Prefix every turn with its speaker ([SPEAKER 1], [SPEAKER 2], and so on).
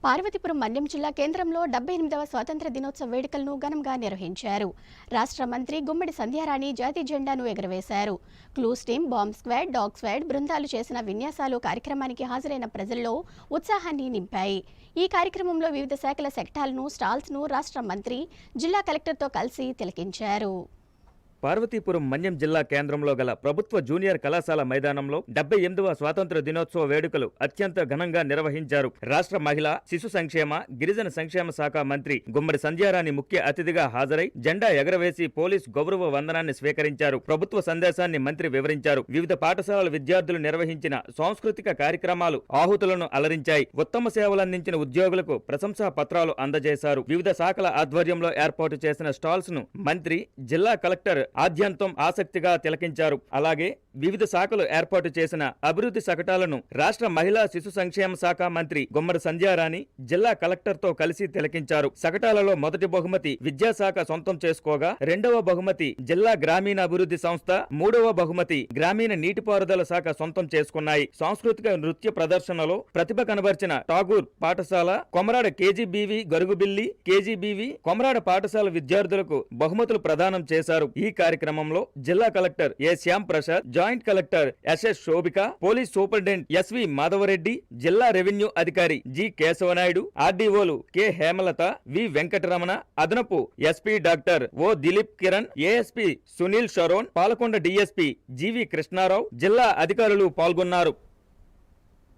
[SPEAKER 1] పార్వతీపురం మన్యం జిల్లా కేంద్రంలో 78వ స్వాతంత్ర దినోత్సవ వేడుకలను ఘనంగా నిర్వహించారు. రాష్ట్ర మంత్రి గుమ్మడి సంధ్యారాణి జాతీయ జెండాను ఎగురవేశారు. Clues team, bomb squad, dog squad బృందాలు చేసిన విన్యాసాలు కార్యక్రమానికి హాజరైన ప్రజల్లో ఉత్సాహాన్ని నింపాయి. ఈ కార్యక్రమంలో వివిధ శాఖల సెక్టార్లను, స్టాల్స్ను రాష్ట్ర మంత్రి జిల్లా కలెక్టర్తో కలిసి తిలకించారు.
[SPEAKER 2] పార్వతీపురం మన్యం జిల్లా కేంద్రంలో గల ప్రభుత్వ జూనియర్ కళాశాల మైదానంలో 78వ స్వాతంత్ర దినోత్సవ వేడుకలు అత్యంత ఘనంగా నిర్వహించారు. రాష్ట్ర మహిళా, శిశు సంక్షేమ, గిరిజన సంక్షేమ శాఖ మంత్రి గుమ్మడి సంధ్యారాణి ముఖ్య అతిథిగా హాజరై జెండా ఎగరవేసి పోలీస్ గౌరవ వందనాన్ని స్వీకరించారు. ప్రభుత్వ సందేశాన్ని మంత్రి వివరించారు. వివిధ పాఠశాలల విద్యార్థులు నిర్వహించిన సాంస్కృతిక కార్యక్రమాలు ఆహుతులను అలరించాయి. ఉత్తమ సేవలందించిన ఉద్యోగులకు ప్రశంసా పత్రాలు అందజేశారు. వివిధ శాఖల ఆధ్వర్యంలో ఏర్పాటు చేసిన స్టాల్స్ ను మంత్రి, జిల్లా కలెక్టర్ ఆద్యంతం ఆసక్తిగా తిలకించారు. అలాగే వివిధ శాఖలు ఏర్పాటు చేసిన అభివృద్ధి శకటాలను రాష్ట్ర మహిళా శిశు సంక్షేమ శాఖ మంత్రి గుమ్మడి సంధ్యారాణి జిల్లా కలెక్టర్ తో కలిసి తిలకించారు. శకటాలలో మొదటి బహుమతి విద్యాశాఖ సొంతం చేసుకోగా, రెండవ బహుమతి జిల్లా గ్రామీణ అభివృద్ధి సంస్థ, మూడవ బహుమతి గ్రామీణ నీటిపారుదల శాఖ సొంతం చేసుకున్నాయి. సాంస్కృతిక నృత్య ప్రదర్శనలో ప్రతిభ కనబర్చిన ఠాగూర్ పాఠశాల, కొమరాడ కేజీబీవి గరుగుబిల్లి, కేజీబీవి కొమరాడ పాఠశాల విద్యార్థులకు బహుమతులు ప్రదానం చేశారు. ఈ కార్యక్రమంలో జిల్లా collector A Shyam Prasad, joint collector SS Shobhika, police superintendent SV Madhavareddy, జిల్లా రెవెన్యూ అధికారి జి కేశవనాయుడు, ఆర్డీఓలు కె హేమలత, వి వెంకటరమణ, అదనపు SP doctor O Dileep Kiran, ASP Sunil Sharon, Palakonda DSP GV Krishnarao, జిల్లా అధికారులు పాల్గొన్నారు.